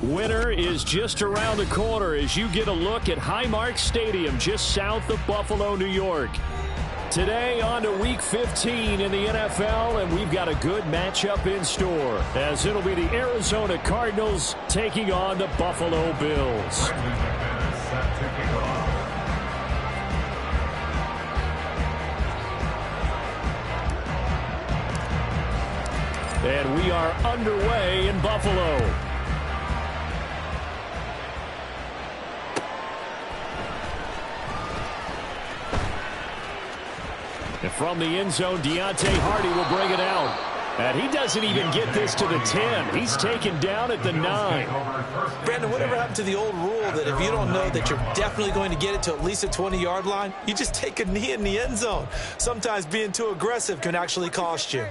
Winter is just around the corner as you get a look at Highmark Stadium just south of Buffalo, New York. Today on to Week 15 in the NFL, and we've got a good matchup in store as it'll be the Arizona Cardinals taking on the Buffalo Bills. And we are underway in Buffalo. And from the end zone, Deontay Hardy will bring it out. And he doesn't even get this to the 10. He's taken down at the 9. Brandon, whatever happened to the old rule that if you don't know that you're definitely going to get it to at least a 20-yard line, you just take a knee in the end zone. Sometimes being too aggressive can actually cost you.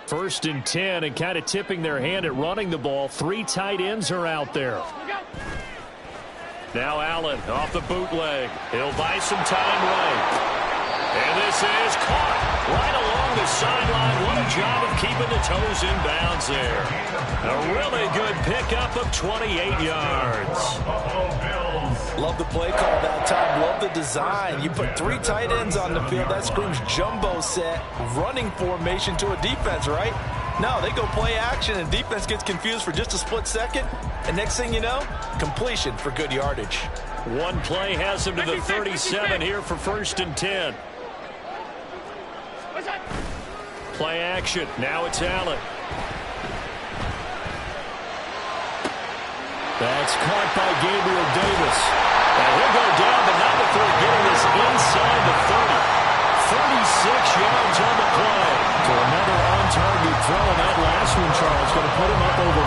First and 10, and kind of tipping their hand at running the ball. 3 tight ends are out there. Now Allen off the bootleg. He'll buy some time right. And this is caught right along the sideline. What a job of keeping the toes in bounds there. A really good pickup of 28 yards. Love the play call that time. Love the design. You put 3 tight ends on the field. That screams jumbo set, running formation to a defense, right? No, they go play action, and defense gets confused for just a split second. And next thing you know, completion for good yardage. One play has him to the 37 here for first and 10. Play action. Now it's Allen. That's caught by Gabriel Davis. And he'll go down, but not before getting this inside the 30. 36 yards on the play. So another on-target throw, and that last one, Charles, going to put him up over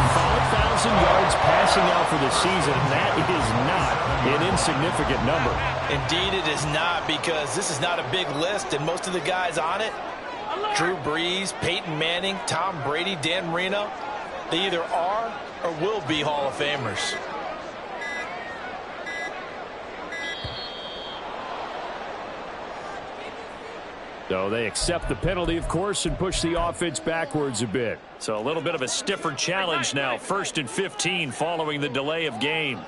5,000 yards passing out for the season. And that is not an insignificant number. Indeed it is not, because this is not a big list, and most of the guys on it, Drew Brees, Peyton Manning, Tom Brady, Dan Marino, they either are or will be Hall of Famers. So they accept the penalty, of course, and push the offense backwards a bit. So a little bit of a stiffer challenge now. First and 15 following the delay of game.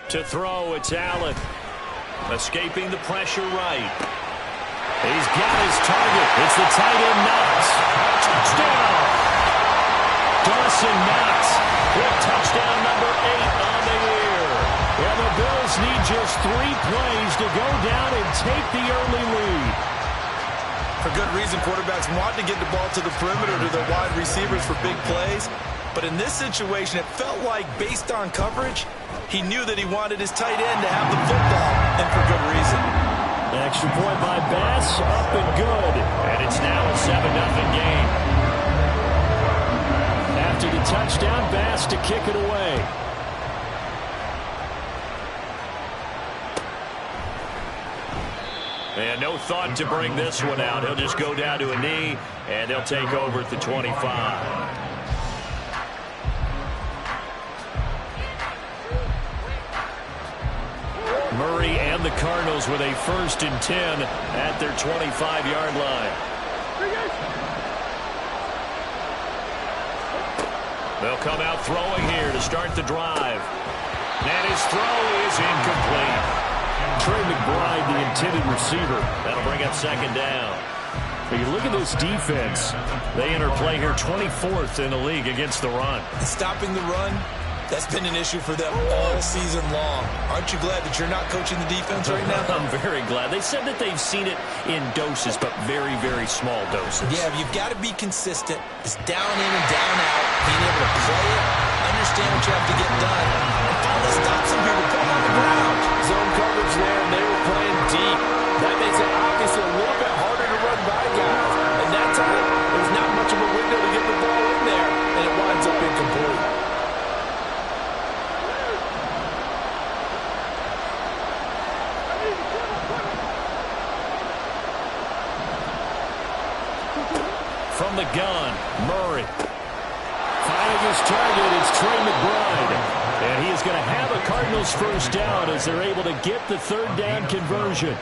To throw, it's Allen. Escaping the pressure right. He's got his target. It's the tight end Knox. Touchdown. Dawson Knox with touchdown number 8 on the year. And the Bills need just 3 plays to go down and take the early lead. For good reason, quarterbacks want to get the ball to the perimeter to their wide receivers for big plays. But in this situation, it felt like, based on coverage, he knew that he wanted his tight end to have the football, and for good reason. Extra point by Bass, up and good. And it's now a 7-0 game. After the touchdown, Bass to kick it away. And no thought to bring this one out. He'll just go down to a knee, and they'll take over at the 25. Murray and the Cardinals with a first and 10 at their 25-yard line. They'll come out throwing here to start the drive. And his throw is incomplete. Trey McBride, the intended receiver. That'll bring up second down. But you look at this defense. They enter play here 24th in the league against the run. Stopping the run That's been an issue for them all season long. Aren't you glad that you're not coaching the defense right now? I'm very glad. They said that they've seen it in doses, but very, very small doses. Yeah, you've got to be consistent. It's down in and down out, being able to play it, understand what you have to get done, and finally stop some people, put them on the ground. Zone coverage there, and they were playing deep. That makes it obviously a little bit harder to run by guys. And that time, there's not much of a window to get the ball in there, and it winds up incomplete. From the gun, Murray. Finding his target, it's Trey McBride. And he is going to have a Cardinals first down as they're able to get the third down conversion.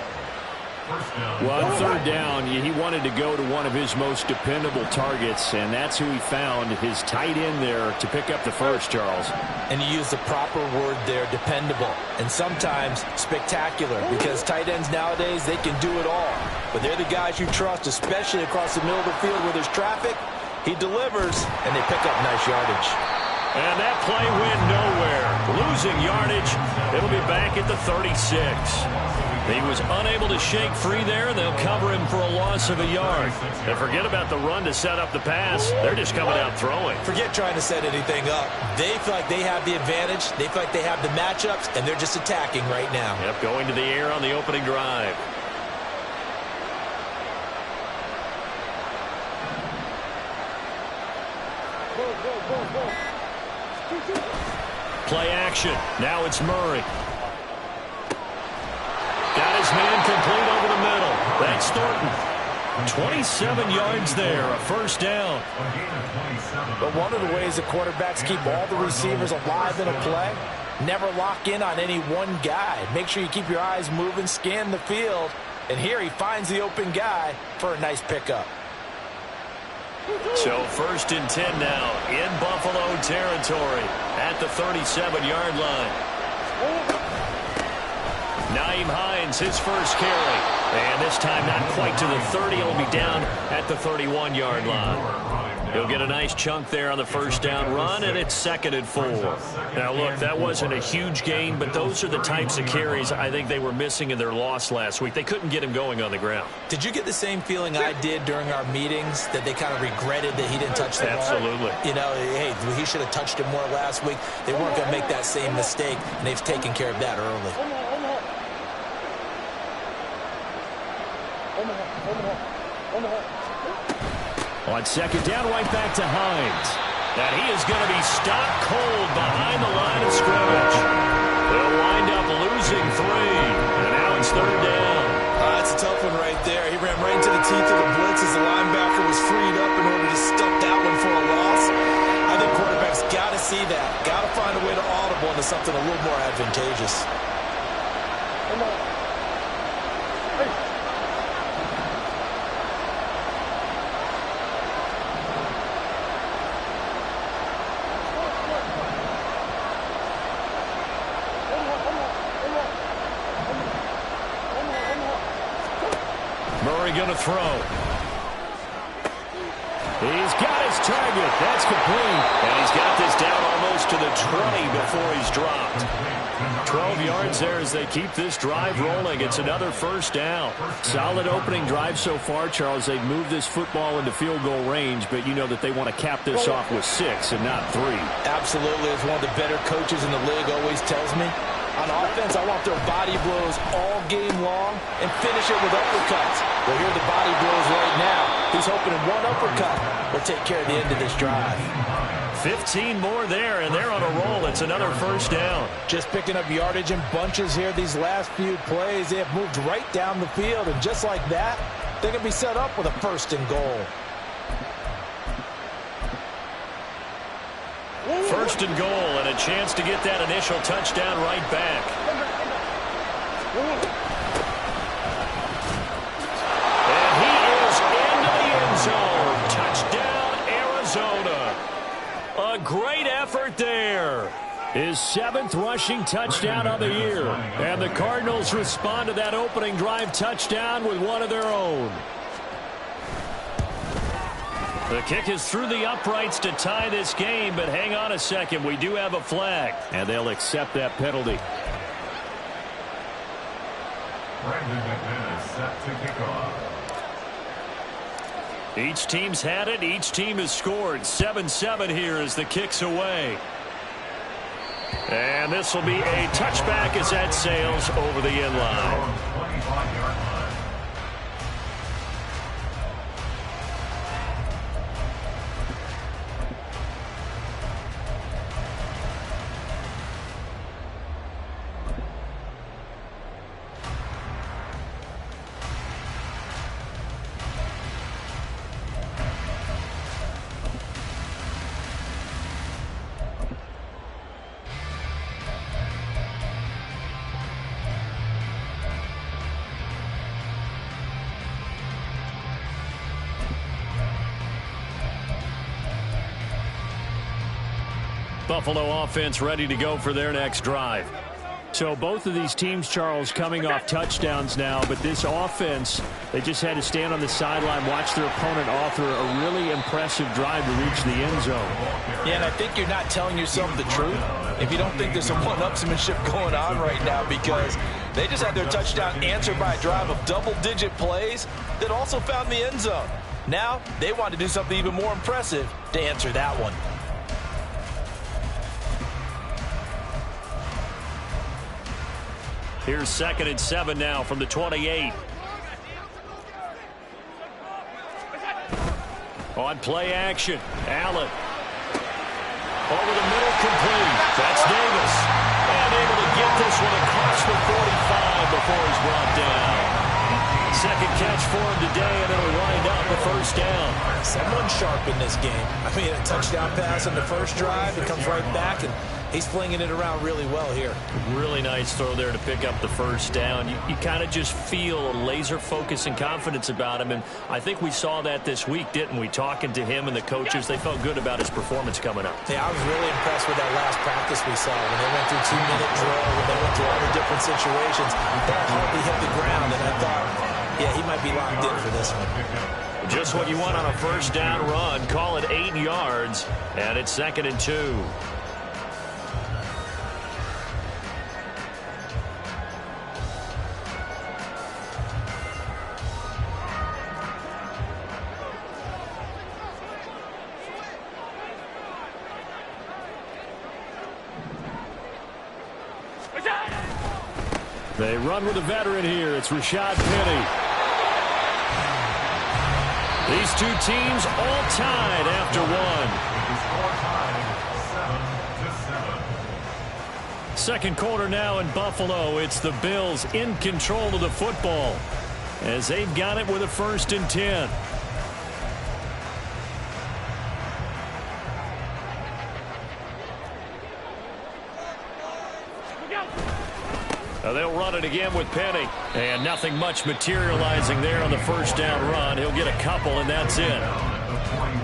Well, on third down, he wanted to go to one of his most dependable targets, and that's who he found, his tight end there, to pick up the first, Charles. And you use the proper word there, dependable, and sometimes spectacular, because tight ends nowadays, they can do it all. But they're the guys you trust, especially across the middle of the field where there's traffic. He delivers, and they pick up nice yardage. And that play went nowhere. Losing yardage. It'll be back at the 36. He was unable to shake free there, and they'll cover him for a loss of a yard. And forget about the run to set up the pass. They're just coming out throwing. Forget trying to set anything up. They feel like they have the advantage. They feel like they have the matchups, and they're just attacking right now. Yep, going to the air on the opening drive. Play action. Now it's Murray. Got his man complete over the middle. That's Thornton. 27 yards there, a first down. But one of the ways the quarterbacks keep all the receivers alive in a play, never lock in on any one guy. Make sure you keep your eyes moving, scan the field. And here he finds the open guy for a nice pickup. So 1st and 10 now in Buffalo territory at the 37-yard line. Nyheim Hines, his first carry. And this time not quite to the 30. He'll be down at the 31-yard line. He'll get a nice chunk there on the first down run, and it's 2nd and 4. Now, look, that wasn't a huge gain, but those are the types of carries I think they were missing in their loss last week. They couldn't get him going on the ground. Did you get the same feeling I did during our meetings, that they kind of regretted that he didn't touch the ball? Absolutely. You know, hey, he should have touched it more last week. They weren't going to make that same mistake, and they've taken care of that early. On 2nd down, right back to Hines. And he is going to be stopped cold behind the line of scrimmage. They'll wind up losing 3. And now it's 3rd down. That's a tough one right there. He ran right into the teeth of the blitz as the linebacker was freed up in order to stuff that one for a loss. I think quarterbacks got to see that. Got to find a way to audible into something a little more advantageous. Come on. Murray going to throw. He's got his target. That's complete. And he's got this down almost to the 20 before he's dropped. 12 yards there as they keep this drive rolling. It's another first down. Solid opening drive so far, Charles. They've moved this football into field goal range, but you know that they want to cap this off with 6 and not 3. Absolutely. As one of the better coaches in the league always tells me, on offense, I want their body blows all game long and finish it with uppercuts. Well, here are the body blows right now. He's hoping in one uppercut will take care of the end of this drive. 15 more there, and they're on a roll. It's another first down. Just picking up yardage in bunches here these last few plays. They have moved right down the field, and just like that, they're going to be set up with a 1st and goal. 1st and goal, and a chance to get that initial touchdown right back. And he is into the end zone. Touchdown, Arizona. A great effort there. His 7th rushing touchdown of the year. And the Cardinals respond to that opening drive touchdown with one of their own. The kick is through the uprights to tie this game, but hang on a second. We do have a flag, and they'll accept that penalty. Set to kick off. Each team's had it. Each team has scored. 7-7 here as the kick's away. And this will be a touchback as that sails over the end line. 25-yard line. Buffalo offense ready to go for their next drive. So both of these teams, Charles, coming off touchdowns now, but this offense, they just had to stand on the sideline, watch their opponent author a really impressive drive to reach the end zone. Yeah, and I think you're not telling yourself the truth if you don't think there's some one-upsmanship going on right now, because they just had their touchdown answered by a drive of double-digit plays that also found the end zone. Now they want to do something even more impressive to answer that one. Here's 2nd and 7 now from the 28. On play action, Allen. Over the middle, complete. That's Davis. And able to get this one across the 45 before he's brought down. Second catch for him today, and it'll wind up a first down. Someone sharp in this game. I mean, a touchdown pass on the first drive. It comes right back, and he's flinging it around really well here. Really nice throw there to pick up the first down. You kind of just feel a laser focus and confidence about him, and I think we saw that this week, didn't we? Talking to him and the coaches, they felt good about his performance coming up. Yeah, I was really impressed with that last practice we saw when they went through 2-minute drill, when they went through all the different situations. That hardly hit the ground, and I thought, yeah, he might be locked in for this one. Just what you want on a first down run. Call it 8 yards, and it's 2nd and 2. They run with a veteran here. It's Rashad Penny. These two teams all tied after one. 7-7. Second quarter now in Buffalo. It's the Bills in control of the football as they've got it with a 1st and 10. They'll run it again with Penny. And nothing much materializing there on the first down run. He'll get a couple, and that's it.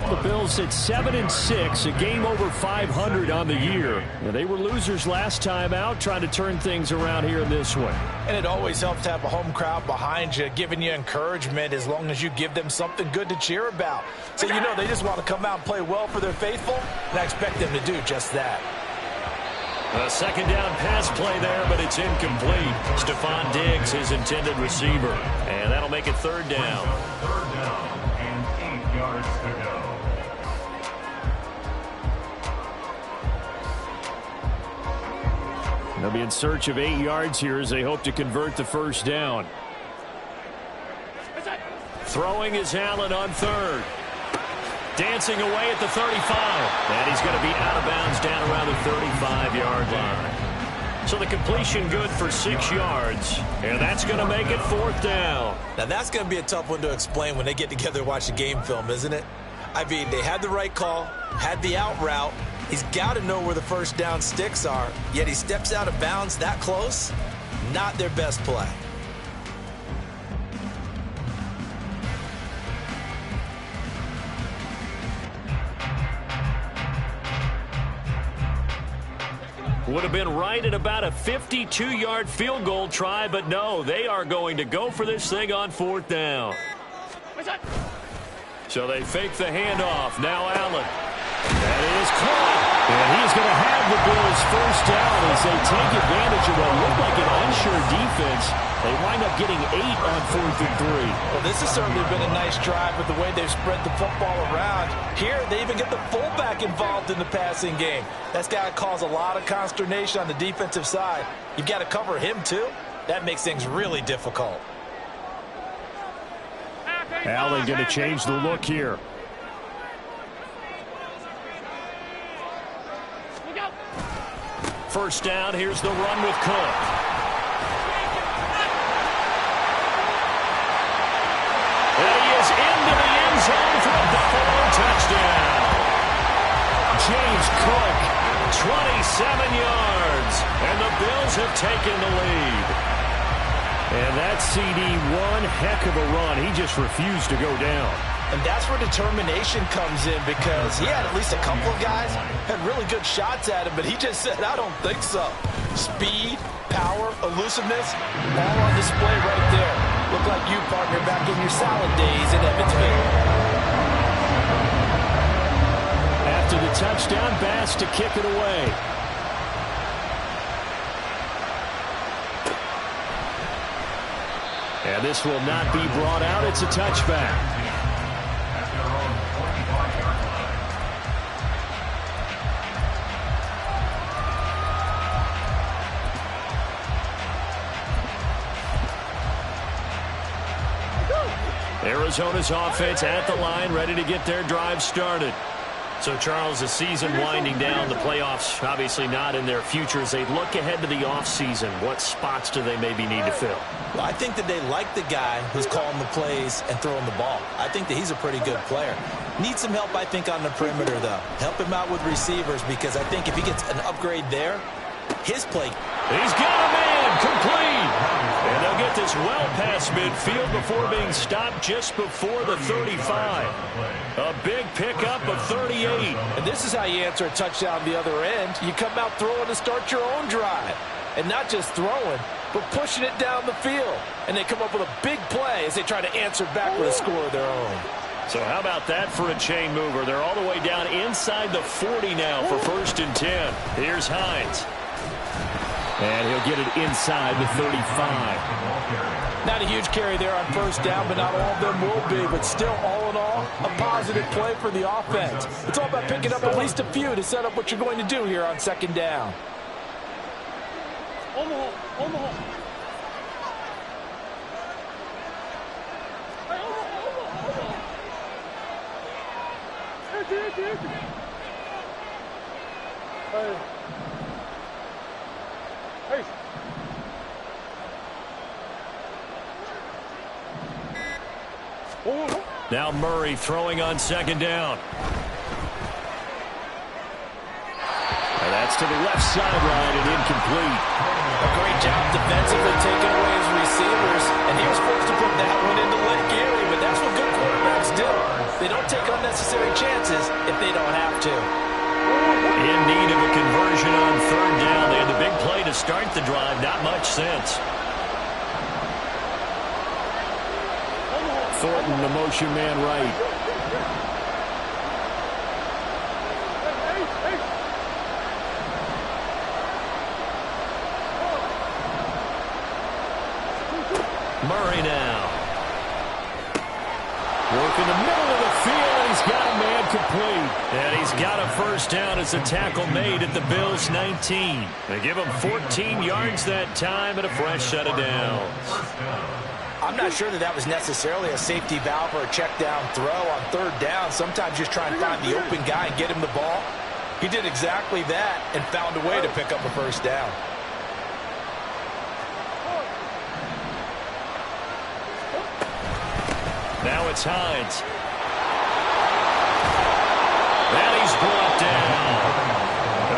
The Bills at 7-6, a game over 500 on the year. They were losers last time out, trying to turn things around here in this one. And it always helps to have a home crowd behind you, giving you encouragement as long as you give them something good to cheer about. So, you know, they just want to come out and play well for their faithful, and I expect them to do just that. A second down pass play there, but it's incomplete. Stephon Diggs, his intended receiver. And that'll make it 3rd down. 3rd down and 8 yards to go. They'll be in search of 8 yards here as they hope to convert the first down. Throwing is Allen on 3rd. Dancing away at the 35. And he's going to be out of bounds down around the 35-yard line. So the completion good for 6 yards. And that's going to make it 4th down. Now that's going to be a tough one to explain when they get together and watch the game film, isn't it? I mean, they had the right call, had the out route. He's got to know where the first down sticks are, yet he steps out of bounds that close. Not their best play. Would have been right at about a 52-yard field goal try, but no, they are going to go for this thing on 4th down. So they fake the handoff. Now Allen. That is caught. And he's going to have the Bills first down as they take advantage of what looked like an unsure defense. They wind up getting 8 on 4th and 3. Well, this has certainly been a nice drive with the way they've spread the football around. Here, they even get the fullback involved in the passing game. That's got to cause a lot of consternation on the defensive side. You've got to cover him, too. That makes things really difficult. Allen going to change the look here. First down, here's the run with Cook. And he is into the end zone for a Buffalo touchdown. James Cook, 27 yards, and the Bills have taken the lead. And that CD, one heck of a run. He just refused to go down. And that's where determination comes in, because he had at least a couple of guys had really good shots at him, but he just said, I don't think so. Speed, power, elusiveness, all on display right there. Look like you, partner, back in your salad days in Evansville. After the touchdown, Bass to kick it away. And this will not be brought out. It's a touchback. Arizona's offense at the line, ready to get their drive started. So, Charles, the season winding down, the playoffs obviously not in their future. As they look ahead to the offseason, what spots do they maybe need to fill? Well, I think that they like the guy who's calling the plays and throwing the ball. I think that he's a pretty good player. Needs some help, I think, on the perimeter, though. Help him out with receivers, because I think if he gets an upgrade there, his play. He's got a man, complete. And they'll get this well past midfield before being stopped just before the 35. A big pickup of 38. And this is how you answer a touchdown the other end. You come out throwing to start your own drive. And not just throwing, but pushing it down the field. And they come up with a big play as they try to answer back with a score of their own. So how about that for a chain mover? They're all the way down inside the 40 now for 1st and 10. Here's Hines. And he'll get it inside the 35. Not a huge carry there on 1st down, but not all of them will be. But still, all in all, a positive play for the offense. It's all about picking up at least a few to set up what you're going to do here on 2nd down. Now Murray throwing on 2nd down. And that's to the left sideline and incomplete. A great job defensively taking away his receivers. And he was supposed to put that one into Lake Erie, but that's what good quarterbacks do. They don't take unnecessary chances if they don't have to. In need of a conversion on 3rd down. They had the big play to start the drive. Not much sense. Thornton, the motion man right. Murray now. Work in the middle of the field. He's got a man complete. And he's got a 1st down as a tackle made at the Bills' 19. They give him 14 yards that time and a fresh set of downs. I'm not sure that was necessarily a safety valve or a check down throw on 3rd down. Sometimes just try and find the open guy and get him the ball. He did exactly that and found a way to pick up a 1st down. Now it's Hines. And he's brought down.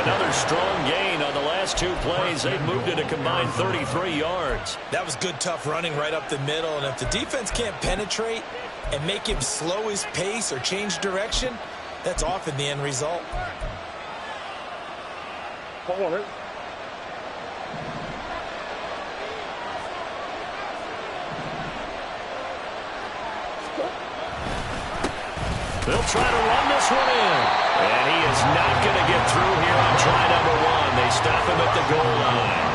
Another strong gain on the last 2 plays. They've moved it a combined 33 yards. That was good, tough running right up the middle. And if the defense can't penetrate and make him slow his pace or change direction, that's often the end result. try to run this one in. And he is not going to get through here on try number one. They stop him at the goal line.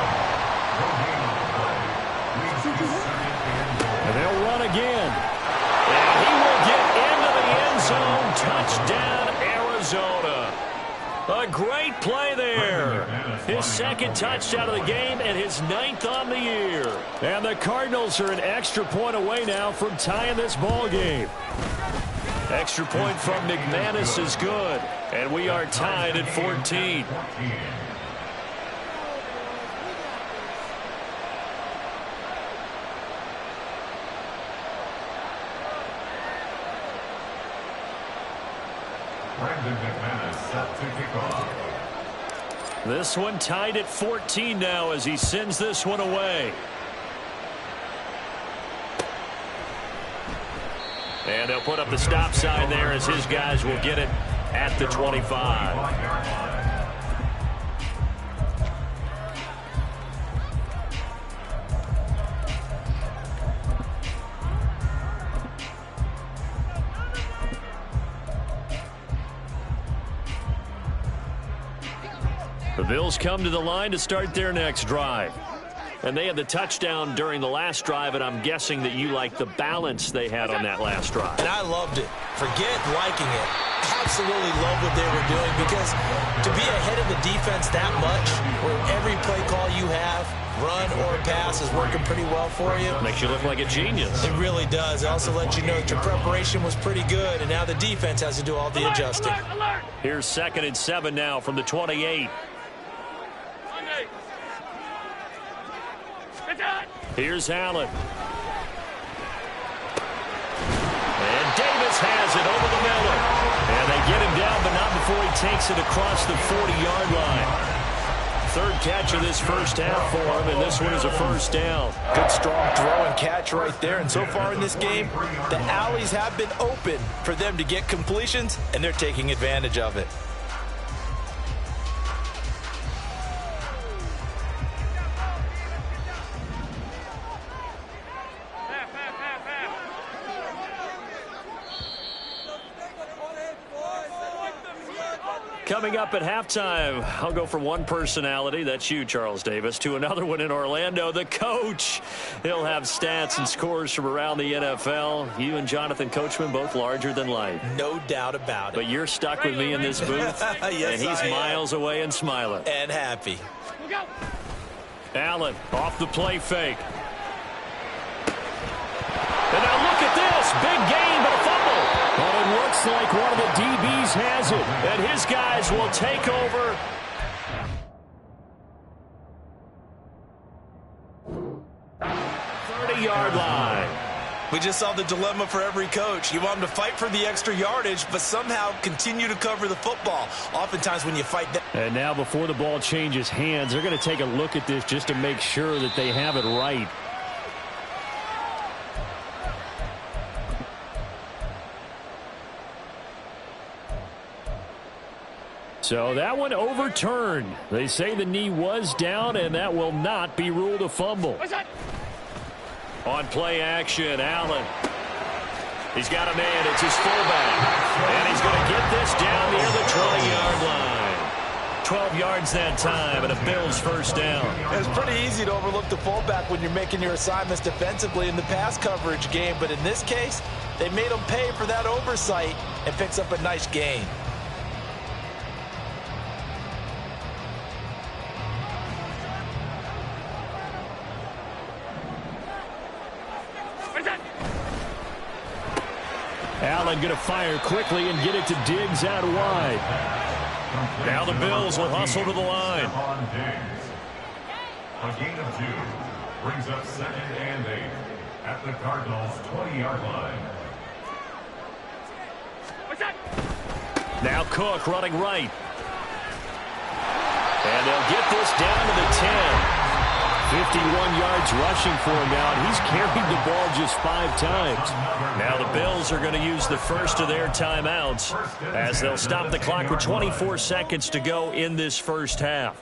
And they'll run again. And he will get into the end zone. Touchdown, Arizona. A great play there. His second touchdown of the game and his 9th on the year. And the Cardinals are an extra point away now from tying this ball game. Extra point from McManus is good. And we are tied at 14. This one tied at 14 now as he sends this one away. And they'll put up the stop sign there as his guys will get it at the 25. The Bills come to the line to start their next drive. And they had the touchdown during the last drive, and I'm guessing that you like the balance they had on that last drive. And I loved it. Forget liking it. Absolutely love what they were doing, because to be ahead of the defense that much, where every play call you have, run or pass, is working pretty well for you. Makes you look like a genius. It really does. It also lets you know that your preparation was pretty good, and now the defense has to do all the adjusting. Here's 2nd and 7 now from the 28. Here's Allen. And Davis has it over the middle. And they get him down, but not before he takes it across the 40-yard line. 3rd catch of this first half for him, and this one is a first down. Good, strong throw and catch right there. And so far in this game, the alleys have been open for them to get completions, and they're taking advantage of it. Coming up at halftime, I'll go from one personality, that's you, Charles Davis, to another one in Orlando, the coach. He'll have stats and scores from around the NFL. You and Jonathan Coachman both larger than life. No doubt about it. But you're stuck with me in this booth, yes, and he's miles away and smiling. And happy. Allen off the play fake. And now look at this, big gain, but a fumble. But it looks like one of the DBs has it, and his guys will take over. Yard line. We just saw the dilemma for every coach. You want them to fight for the extra yardage, but somehow continue to cover the football. Oftentimes when you fight that. And now before the ball changes hands, they're going to take a look at this just to make sure that they have it right. So that one overturned. They say the knee was down, and that will not be ruled a fumble. On play action, Allen. He's got a man. It's his fullback. And he's going to get this down near the 20-yard line. 12 yards that time, and a Bills first down. It's pretty easy to overlook the fullback when you're making your assignments defensively in the pass coverage game. But in this case, they made him pay for that oversight and picks up a nice gain. Allen going to fire quickly and get it to Diggs out wide. Now the Bills will hustle to the line. A gain of 2 brings up 2nd and 8 at the Cardinals' 20-yard line. Now Cook running right. And they'll get this down to the 10. 51 yards rushing for him now, and he's carried the ball just 5 times. Now the Bills are going to use the first of their timeouts as they'll stop the clock with 24 seconds to go in this first half.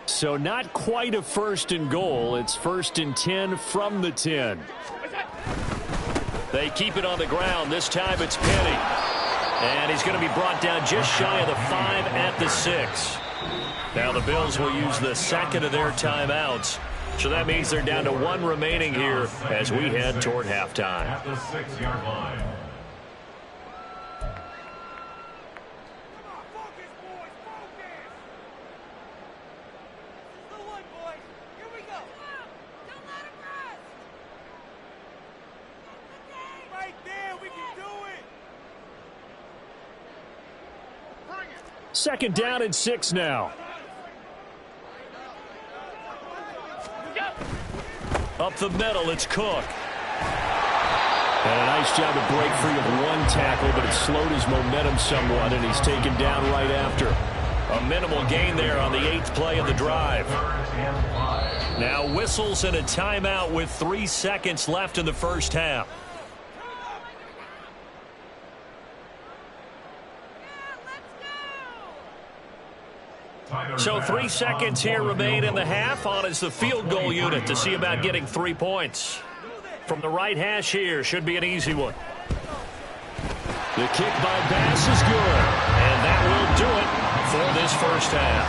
So not quite a 1st and goal. It's 1st and 10 from the 10. They keep it on the ground. This time it's Penny. And he's going to be brought down just shy of the 5 at the 6. Now the Bills will use the second of their timeouts. So that means they're down to 1 remaining here as we head toward halftime. At the 6-yard line. Second down and 6 now. Up the middle, it's Cook. And a nice job to break free of 1 tackle, but it slowed his momentum somewhat, and he's taken down right after. A minimal gain there on the 8th play of the drive. Now whistles and a timeout with 3 seconds left in the first half. So 3 seconds here remain in the half. On is the field goal unit to see about getting 3 points. From the right hash here, should be an easy one. The kick by Bass is good. And that will do it for this first half.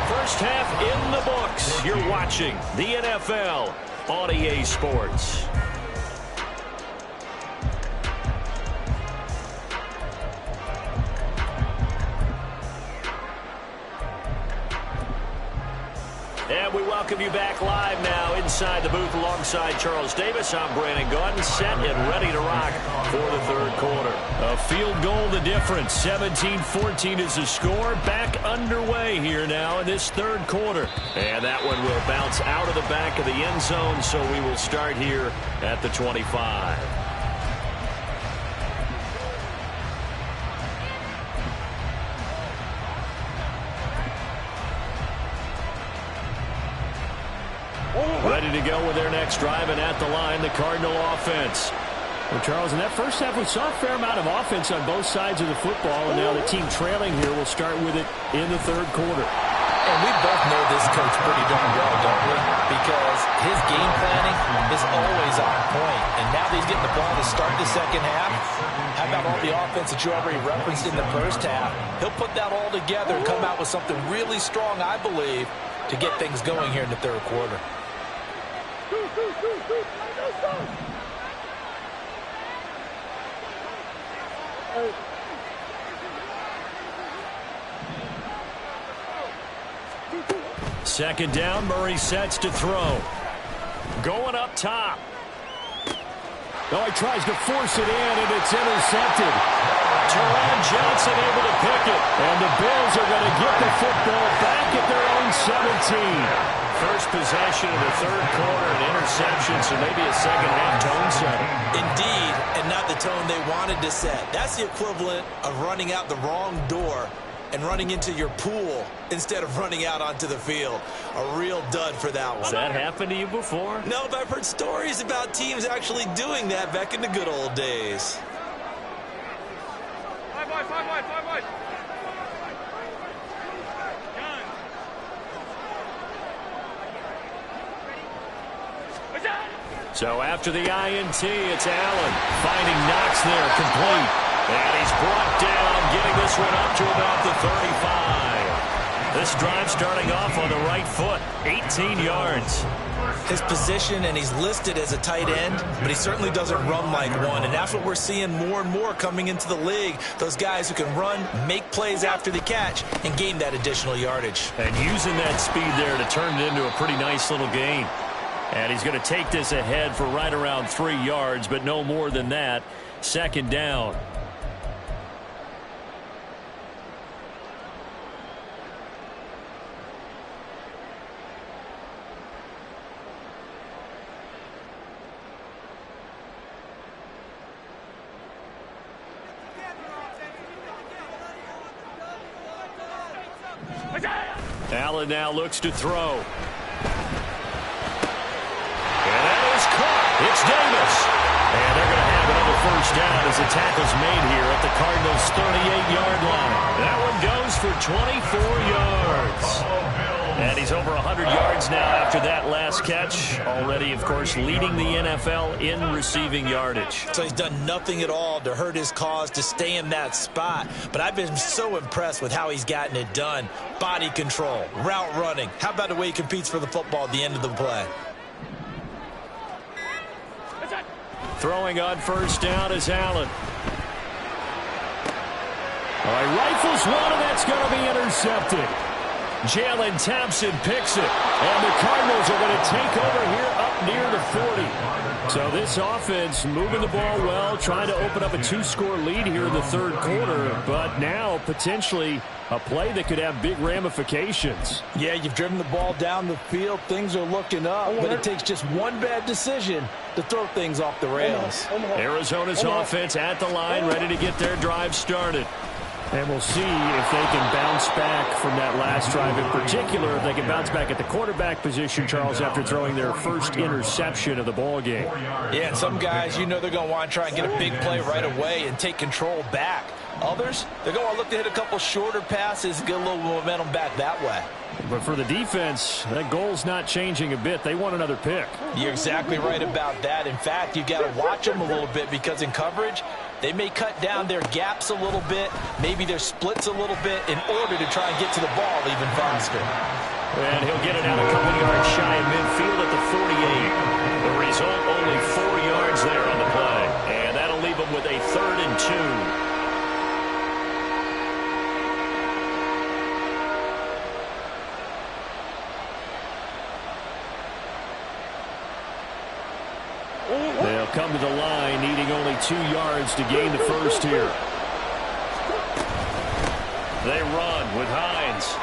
First half in the books. You're watching the NFL on EA Sports. And we welcome you back live now inside the booth alongside Charles Davis. I'm Brandon Gaudin, set and ready to rock for the third quarter. A field goal the difference. 17-14 is the score. Back underway here now in this third quarter. And that one will bounce out of the back of the end zone, so we will start here at the 25. Ready to go with their next drive, and at the line, the Cardinal offense. Well, Charles, in that first half, we saw a fair amount of offense on both sides of the football, and now the team trailing here will start with it in the third quarter. And we both know this coach pretty darn well, don't we? Because his game planning is always on point. And now that he's getting the ball to start the second half, how about all the offense that you already referenced in the first half? He'll put that all together and come out with something really strong, I believe, to get things going here in the third quarter. Second down, Murray sets to throw. Going up top. Oh, he tries to force it in, and it's intercepted. Teron Johnson able to pick it. And the Bills are going to get the football back at their own 17. First possession of the third quarter, an interception, so maybe a second-half tone setter. Indeed, and not the tone they wanted to set. That's the equivalent of running out the wrong door and running into your pool instead of running out onto the field. A real dud for that one. Has that happened to you before? No, but I've heard stories about teams actually doing that back in the good old days. Five. So after the INT, it's Allen finding Knox there, complete. And he's brought down, getting this one up to about the 35. This drive starting off on the right foot, 18 yards. His position, and he's listed as a tight end, but he certainly doesn't run like one. And that's what we're seeing more and more coming into the league. Those guys who can run, make plays after the catch, and gain that additional yardage. And using that speed there to turn it into a pretty nice little gain. And he's going to take this ahead for right around 3 yards, but no more than that. Second down. Allen now looks to throw. And that is caught. It's Davis. And they're going to have another first down as the tackle's made here at the Cardinals' 38-yard line. That one goes for 24 yards. And he's over 100 yards now after that last catch. Already, of course, leading the NFL in receiving yardage. So he's done nothing at all to hurt his cause, to stay in that spot. But I've been so impressed with how he's gotten it done. Body control, route running. How about the way he competes for the football at the end of the play? Throwing on first down is Allen. All right, rifles one, and that's going to be intercepted. Jalen Thompson picks it, and the Cardinals are going to take over here up near the 40. So this offense moving the ball well, trying to open up a 2-score lead here in the third quarter, but now potentially a play that could have big ramifications. Yeah, you've driven the ball down the field. Things are looking up, but it takes just one bad decision to throw things off the rails. Arizona's offense at the line, ready to get their drive started. And we'll see if they can bounce back from that last drive in particular, if they can bounce back at the quarterback position, Charles, after throwing their first interception of the ball game. Yeah, and some guys, you know they're going to want to try and get a big play right away and take control back. Others, they're going to look to hit a couple shorter passes and get a little momentum back that way. But for the defense, that goal's not changing a bit. They want another pick. You're exactly right about that. In fact, you've got to watch them a little bit because in coverage, they may cut down their gaps a little bit, maybe their splits a little bit in order to try and get to the ball even faster. And he'll get it out a couple yards shy of midfield at the 48. The result, only 4 yards there on the play. And that'll leave them with a 3rd and 2. They'll come to the line, needing only 2 yards to gain the first here. They run with Hines.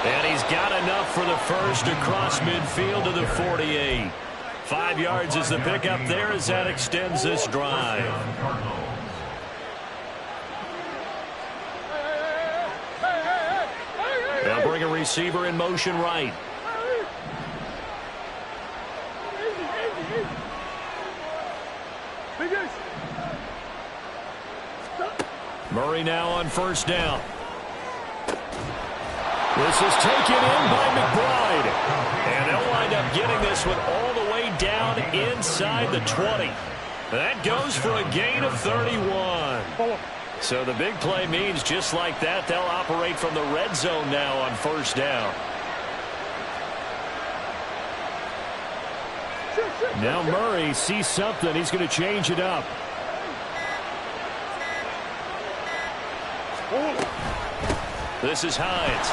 And he's got enough for the first across midfield to the 48. 5 yards is the pickup there as that extends this drive. They'll bring a receiver in motion right. Murray now on first down. This is taken in by McBride. And they'll wind up getting this one all the way down inside the 20. That goes for a gain of 31. So the big play means just like that, they'll operate from the red zone now on first down. Now Murray sees something. He's going to change it up. This is Hines.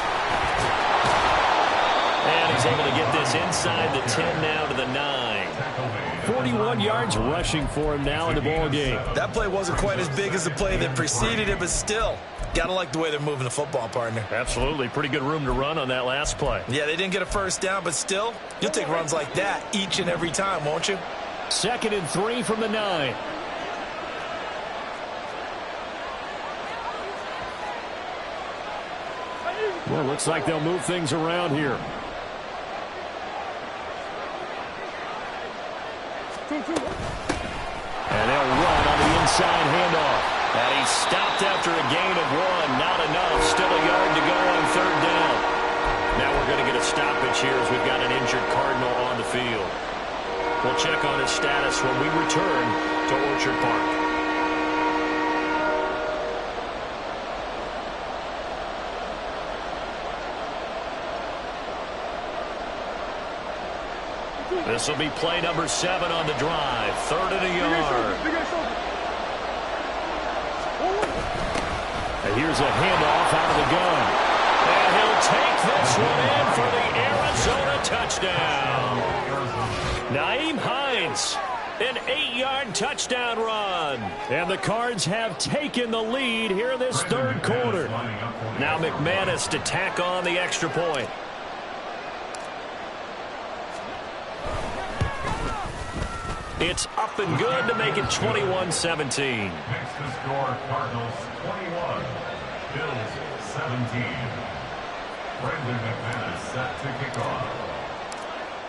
And he's able to get this inside the 10 now to the 9. 41 yards rushing for him now in the ball game. That play wasn't quite as big as the play that preceded it, but still, gotta like the way they're moving the football, partner. Absolutely. Pretty good room to run on that last play. Yeah, they didn't get a first down, but still, you'll take runs like that each and every time, won't you? 2nd and 3 from the 9. Well, looks like they'll move things around here. And they'll run on the inside handoff. And he's stopped after a gain of 1. Not enough. Still a yard to go on 3rd down. Now we're going to get a stoppage here as we've got an injured Cardinal on the field. We'll check on his status when we return to Orchard Park. This will be play number 7 on the drive. 3rd and a yard. And here's a handoff out of the gun. And he'll take this one in for the Arizona touchdown. Nyheim Hines, an 8-yard touchdown run. And the Cards have taken the lead here in this 3rd quarter. Now McManus to tack on the extra point. It's up and good to make it 21-17. Next to score, Cardinals 21, Bills 17. Brendan McManus set to kick off.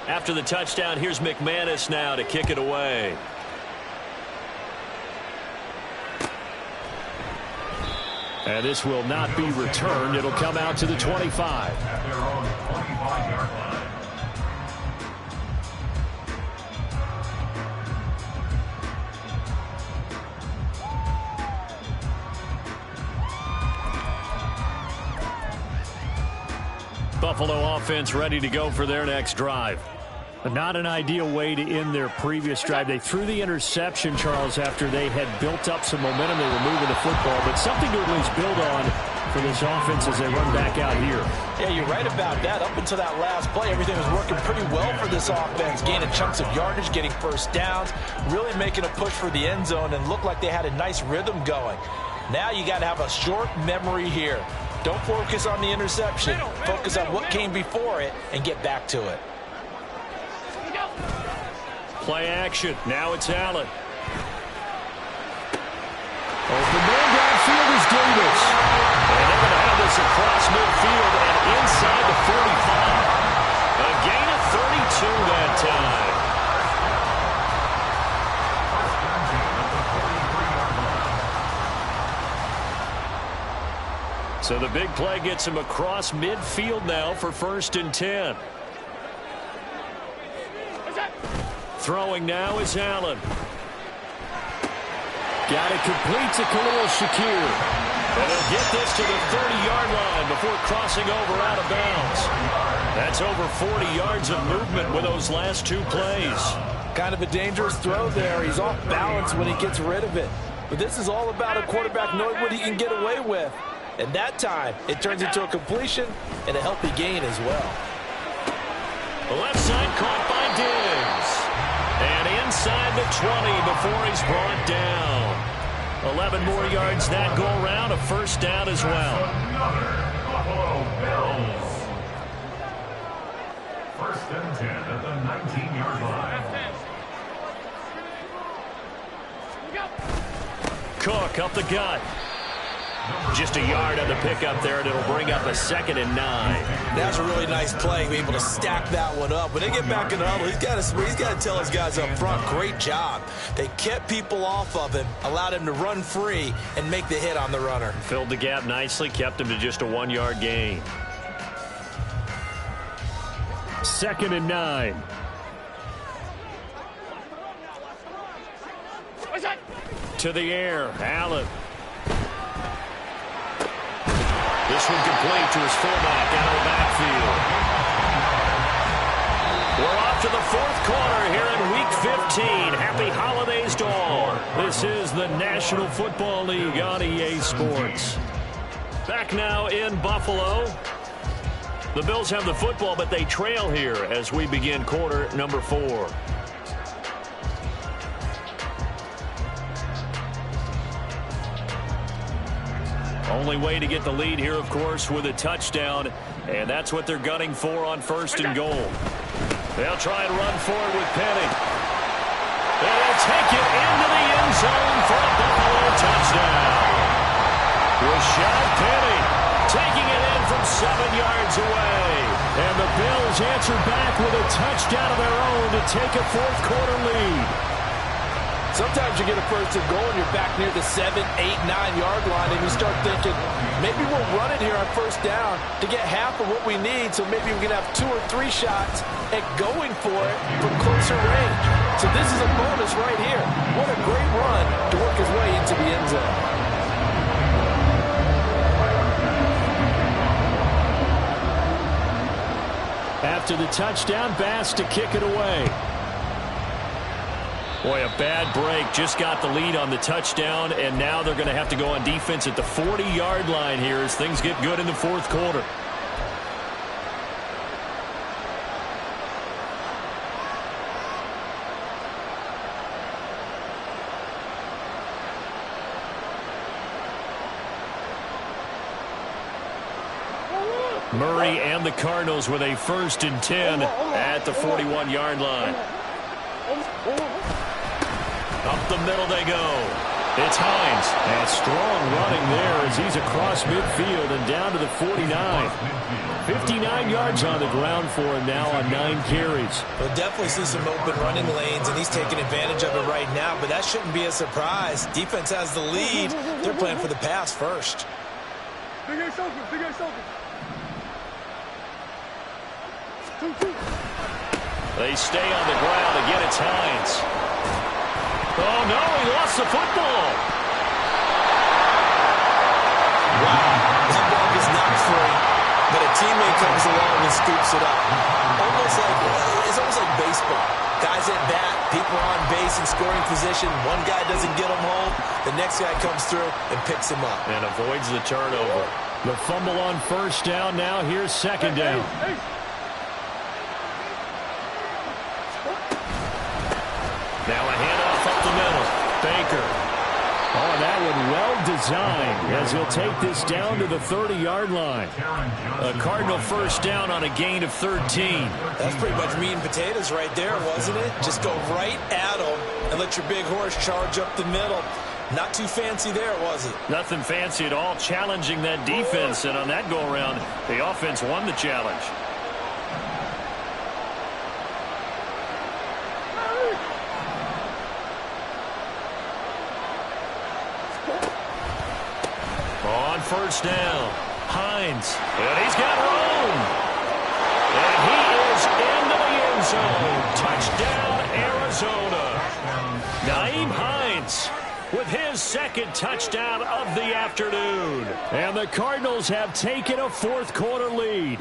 After the touchdown, here's McManus now to kick it away. And this will not be returned. It'll come out to the 25. At their own 25-yard line. Buffalo offense ready to go for their next drive. Not an ideal way to end their previous drive. They threw the interception, Charles, after they had built up some momentum. They were moving the football, but something to at least build on for this offense as they run back out here. Yeah, you're right about that. Up until that last play, everything was working pretty well for this offense. Gaining chunks of yardage, getting first downs, really making a push for the end zone, and looked like they had a nice rhythm going. Now you got to have a short memory here. Don't focus on the interception. Focus on what came before it and get back to it. Play action. Now it's Allen. Open man downfield is Davis. And they're going to have this across midfield and inside the 45. A gain of 32 that time. So the big play gets him across midfield now for 1st and 10. Throwing now is Allen. Got it complete to Khalil Shakir. And he'll get this to the 30-yard line before crossing over out of bounds. That's over 40 yards of movement with those last two plays. Kind of a dangerous throw there. He's off balance when he gets rid of it. But this is all about a quarterback knowing what he can get away with. And that time, it turns into a completion and a healthy gain as well. The left side caught by Diggs. And inside the 20 before he's brought down. 11 more yards that go around, a first down as well. Another Buffalo Bills. 1st and 10 at the 19-yard line. Cook up the gut. Just a yard on the pickup there, and it'll bring up a 2nd and 9. That's a really nice play, be able to stack that one up. When they get back in the huddle, he's got to tell his guys up front, great job. They kept people off of him, allowed him to run free, and make the hit on the runner. Filled the gap nicely, kept him to just a 1-yard gain. 2nd and 9. To the air, Allen. This one complete to his fullback out of the backfield. We're off to the 4th quarter here in Week 15. Happy holidays to all. This is the National Football League on EA Sports. Back now in Buffalo. The Bills have the football, but they trail here as we begin quarter number 4. Only way to get the lead here, of course, with a touchdown, and that's what they're gunning for on 1st and goal. They'll try and run forward with Penny. They'll take it into the end zone for a Buffalo touchdown. Rashad Penny taking it in from 7 yards away. And the Bills answer back with a touchdown of their own to take a 4th quarter lead. Sometimes you get a 1st and goal and you're back near the 7, 8, 9-yard line and you start thinking, maybe we'll run it here on 1st down to get half of what we need, so maybe we can have 2 or 3 shots at going for it from closer range. So this is a bonus right here. What a great run to work his way into the end zone. After the touchdown, Bass to kick it away. Boy, a bad break. Just got the lead on the touchdown, and now they're going to have to go on defense at the 40-yard line here as things get good in the 4th quarter. Murray and the Cardinals with a 1st and 10 at the 41-yard line. Up the middle they go. It's Hines. And strong running there as he's across midfield and down to the 49. 59 yards on the ground for him now on 9 carries. We'll definitely see some open running lanes, and he's taking advantage of it right now, but that shouldn't be a surprise. Defense has the lead. They're playing for the pass first. They stay on the ground. Again, it's Hines. Oh, no, he lost the football. Wow, that ball is not free, but a teammate comes along and scoops it up. It's almost like baseball. Guys at bat, people are on base in scoring position. One guy doesn't get him home. The next guy comes through and picks him up. And avoids the turnover. The fumble on first down. Now here's second down. Now a handoff up the middle. Baker. Oh, that one well designed as he'll take this down to the 30-yard line. A Cardinal first down on a gain of 13. That's pretty much meat and potatoes right there, wasn't it? Just go right at them and let your big horse charge up the middle. Not too fancy there, was it? Nothing fancy at all, challenging that defense. And on that go-around, the offense won the challenge. On first down, Hines. And he's got room. And he is into the end zone. Touchdown, Arizona. Nyheim Hines with his second touchdown of the afternoon. And the Cardinals have taken a fourth-quarter lead.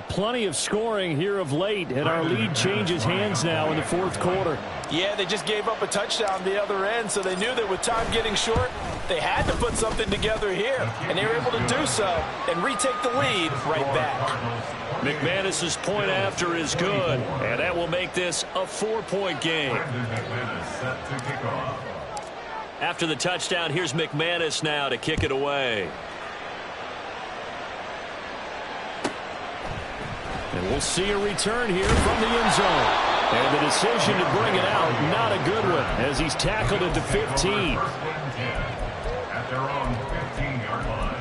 Plenty of scoring here of late, and our lead changes hands now in the fourth quarter. Yeah, they just gave up a touchdown the other end, so they knew that with time getting short, they had to put something together here, and they were able to do so and retake the lead right back. McManus's point after is good, and that will make this a 4-point game. After the touchdown, here's McManus now to kick it away. And we'll see a return here from the end zone. And the decision to bring it out, not a good one, as he's tackled at the 15. At their own 15-yard line.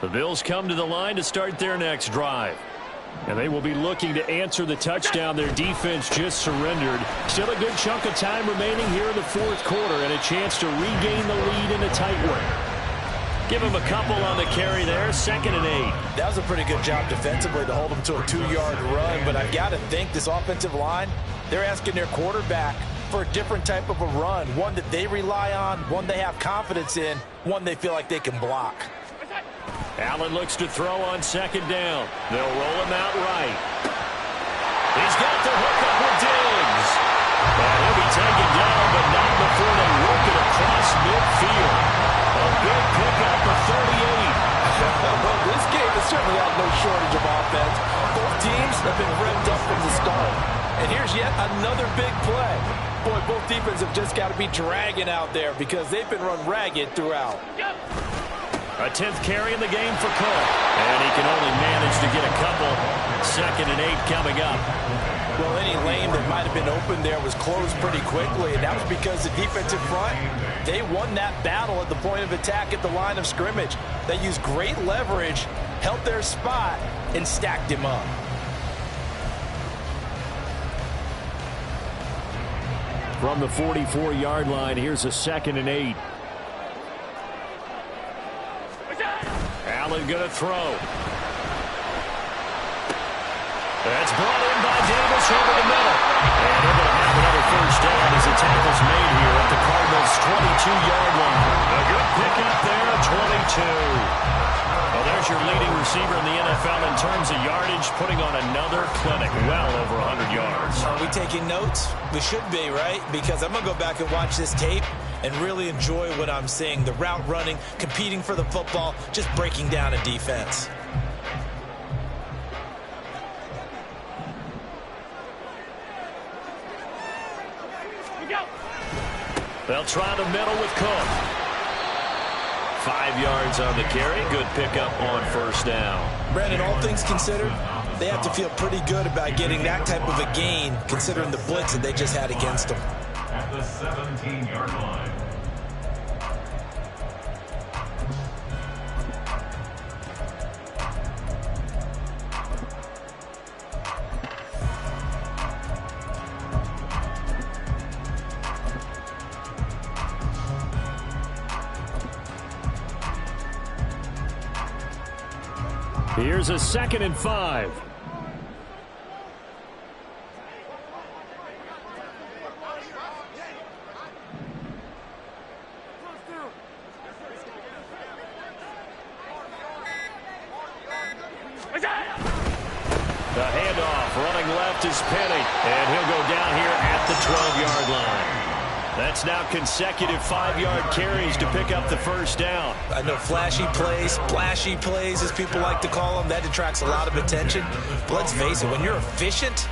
The Bills come to the line to start their next drive. And they will be looking to answer the touchdown their defense just surrendered. Still a good chunk of time remaining here in the fourth quarter and a chance to regain the lead in a tight one. Give him a couple on the carry there, 2nd and 8. That was a pretty good job defensively to hold them to a 2-yard run, but I've got to think this offensive line, they're asking their quarterback for a different type of a run, one that they rely on, one they have confidence in, one they feel like they can block. Allen looks to throw on 2nd down. They'll roll him out right. He's got the hook up with Diggs. And he'll be taken down, but not before they work it across midfield. A big pickup of 38. Well, this game has certainly had no shortage of offense. Both teams have been revved up from the start. And here's yet another big play. Boy, both defenses have just got to be dragging out there because they've been run ragged throughout. A 10th carry in the game for Cook. And he can only manage to get a couple. 2nd and 8 coming up. Well, any lane that might have been open there was closed pretty quickly, and that was because the defensive front, they won that battle at the point of attack at the line of scrimmage. They used great leverage, held their spot, and stacked him up. From the 44-yard line, here's a 2nd and 8. Allen going to throw. That's brought in by Davis over the middle. And they're going to have another first down as the tackle's made here at the Cardinals' 22-yard line. A good pickup there, 22. Well, there's your leading receiver in the NFL in terms of yardage, putting on another clinic, well over 100 yards. Are we taking notes? We should be, right? Because I'm going to go back and watch this tape and really enjoy what I'm seeing. The route running, competing for the football, just breaking down a defense. They'll try the middle with Cook. 5 yards on the carry. Good pickup on first down. Brandon, all things considered, they have to feel pretty good about getting that type of a gain, considering the blitz that they just had against them. At the 17-yard line. Here's a 2nd and 5. The handoff, running left is Penny, and he'll go down here at the 12-yard line. That's now consecutive 5-yard carries to pick up the first down. I know flashy plays, splashy plays, as people like to call them, that attracts a lot of attention. But let's face it, when you're efficient,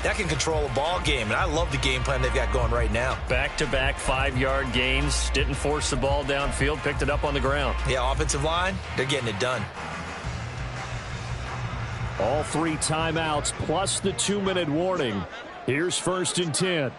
that can control a ball game, and I love the game plan they've got going right now. Back-to-back 5-yard gains, didn't force the ball downfield, picked it up on the ground. Yeah, offensive line, they're getting it done. All 3 timeouts plus the 2-minute warning. Here's 1st and 10.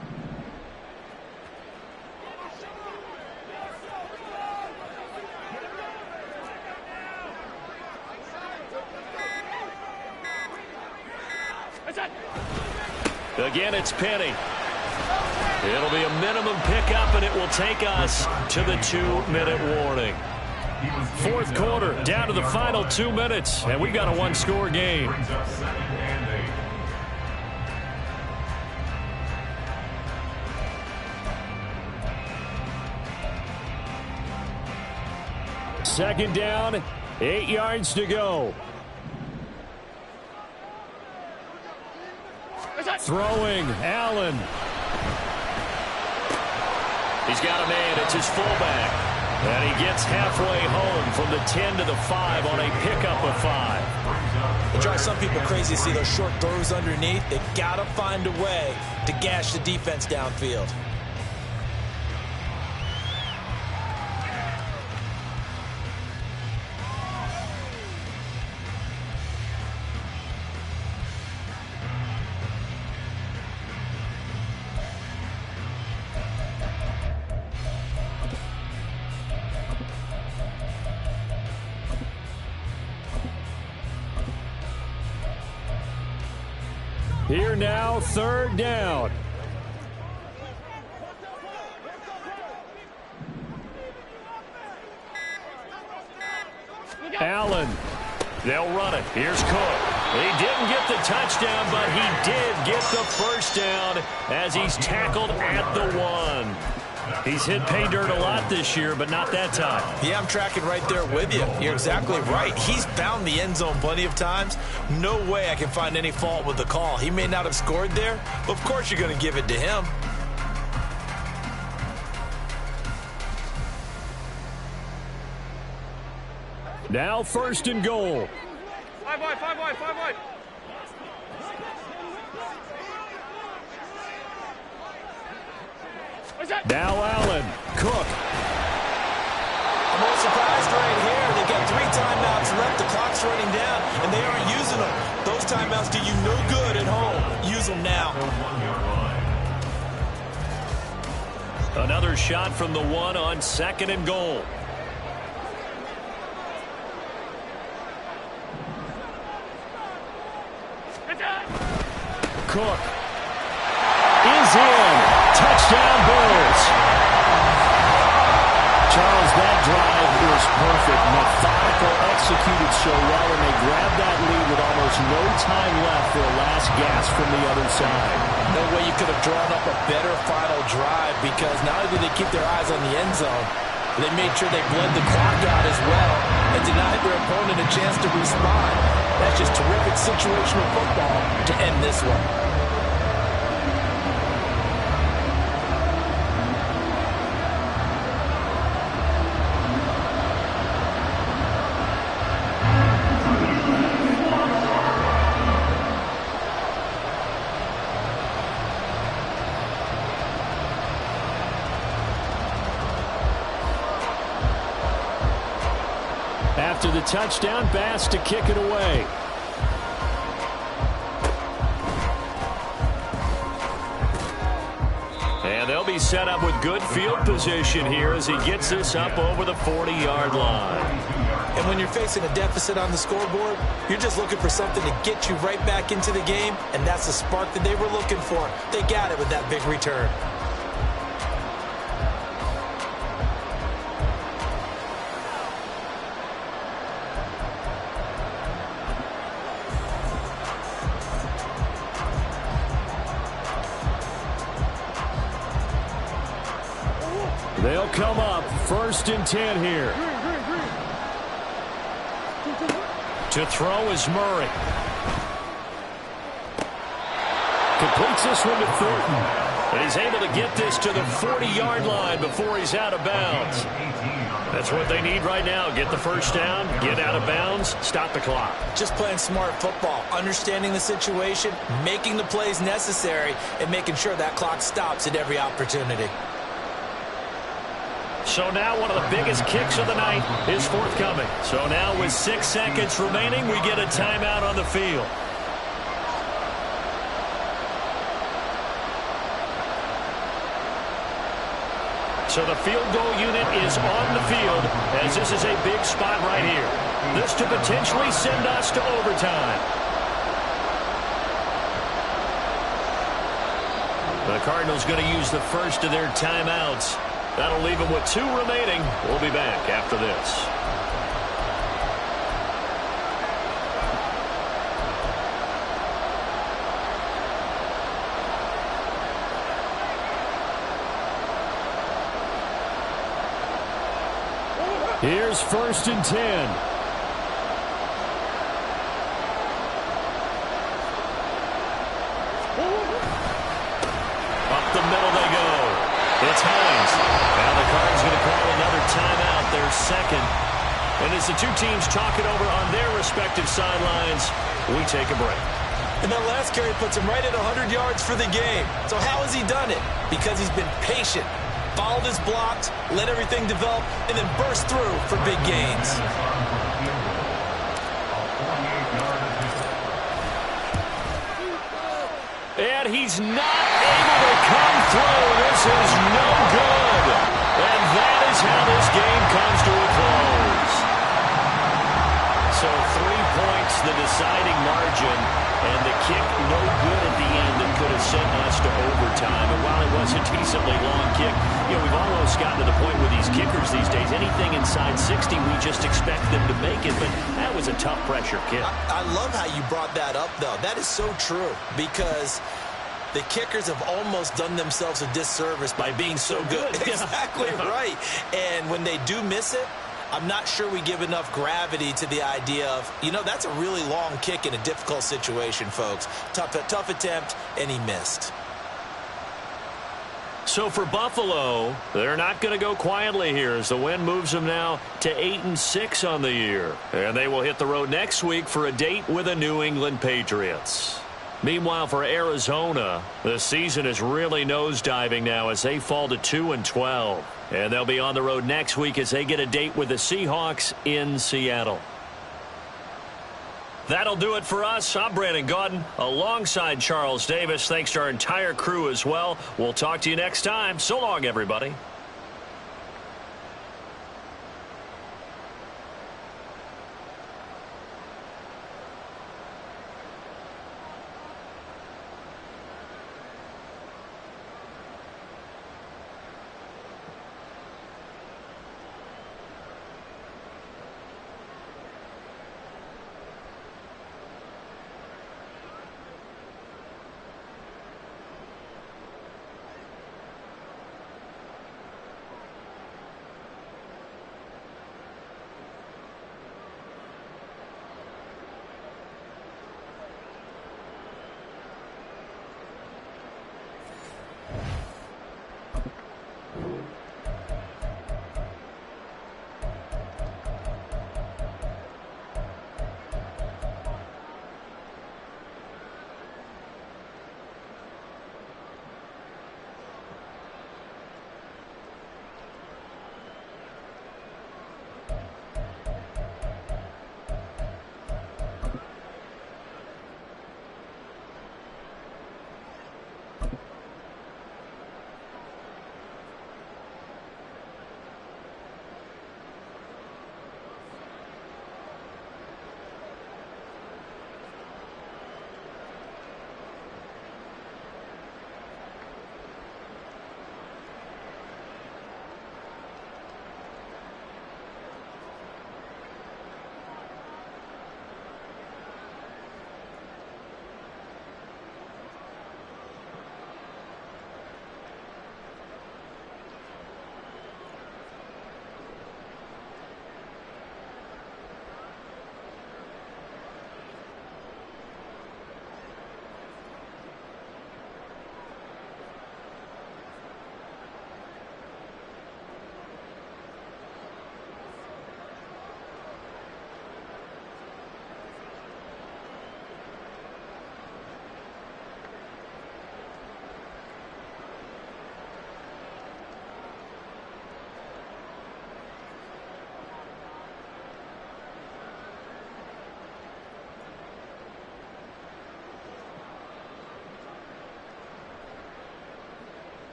Again, it's Penny. It'll be a minimum pickup, and it will take us to the 2-minute warning. 4th quarter, down to the final 2 minutes, and we've got a 1-score game. Brings up 2nd and 8. 2nd down, 8 yards to go. Throwing, Allen. He's got a man, it's his fullback. And he gets halfway home from the 10 to the 5 on a pickup of 5. It drives some people crazy to see those short throws underneath. They've got to find a way to gash the defense downfield. Here now, 3rd down. Allen. They'll run it. Here's Cook. He didn't get the touchdown, but he did get the first down as he's tackled at the 1. He's hit pay dirt a lot this year, but not that time. Yeah, I'm tracking right there with you. You're exactly right. He's found the end zone plenty of times. No way I can find any fault with the call. He may not have scored there, but of course you're going to give it to him. Now 1st and goal. 5 wide, 5 wide, 5 wide. Now Allen. Cook. I'm a little surprised right here. They've got 3 timeouts left. The clock's running down, and they aren't using them. Those timeouts do you no good at home. Use them now. Another shot from the 1 on 2nd and goal. Cook is in. Touchdown, Bills. Charles, that drive was perfect. Methodical, executed so well, and they grabbed that lead with almost no time left for a last gasp from the other side. No way you could have drawn up a better final drive, because not only did they keep their eyes on the end zone, they made sure they bled the clock out as well and denied their opponent a chance to respond. That's just terrific situational football to end this one. After the touchdown, Bass to kick it away. And they'll be set up with good field position here as he gets this up over the 40-yard line. And when you're facing a deficit on the scoreboard, you're just looking for something to get you right back into the game, and that's the spark that they were looking for. They got it with that big return. They'll come up 1st and 10 here. To throw is Murray. Completes this one to Thornton. And he's able to get this to the 40-yard line before he's out of bounds. That's what they need right now. Get the first down, get out of bounds, stop the clock. Just playing smart football, understanding the situation, making the plays necessary, and making sure that clock stops at every opportunity. So now one of the biggest kicks of the night is forthcoming. So now with 6 seconds remaining, we get a timeout on the field. So the field goal unit is on the field as this is a big spot right here. This to potentially send us to overtime. The Cardinals going to use the first of their timeouts. That'll leave them with 2 remaining. We'll be back after this. Here's 1st and 10. Up the middle they go. It's Hines. Now the Cardinals going to call another timeout, their second. And as the 2 teams talk it over on their respective sidelines, we take a break. And that last carry puts him right at 100 yards for the game. So how has he done it? Because he's been patient, followed his blocks, let everything develop, and then burst through for big gains. And he's not able to come through. This is no good. And that is how this game comes to a close. So 3 points, the deciding margin, and the kick no good at the end that could have sent us to overtime. And while it was a decently long kick, you know, we've almost gotten to the point with these kickers these days, anything inside 60, we just expect them to make it. But that was a tough pressure kick. I love how you brought that up, though. That is so true because the kickers have almost done themselves a disservice by being so good. Exactly right. And when they do miss it, I'm not sure we give enough gravity to the idea of, you know, that's a really long kick in a difficult situation, folks. Tough attempt, and he missed. So for Buffalo, they're not going to go quietly here as the win moves them now to 8-6 on the year. And they will hit the road next week for a date with the New England Patriots. Meanwhile, for Arizona, the season is really nosediving now as they fall to 2-12. And they'll be on the road next week as they get a date with the Seahawks in Seattle. That'll do it for us. I'm Brandon Gaudin alongside Charles Davis. Thanks to our entire crew as well. We'll talk to you next time. So long, everybody.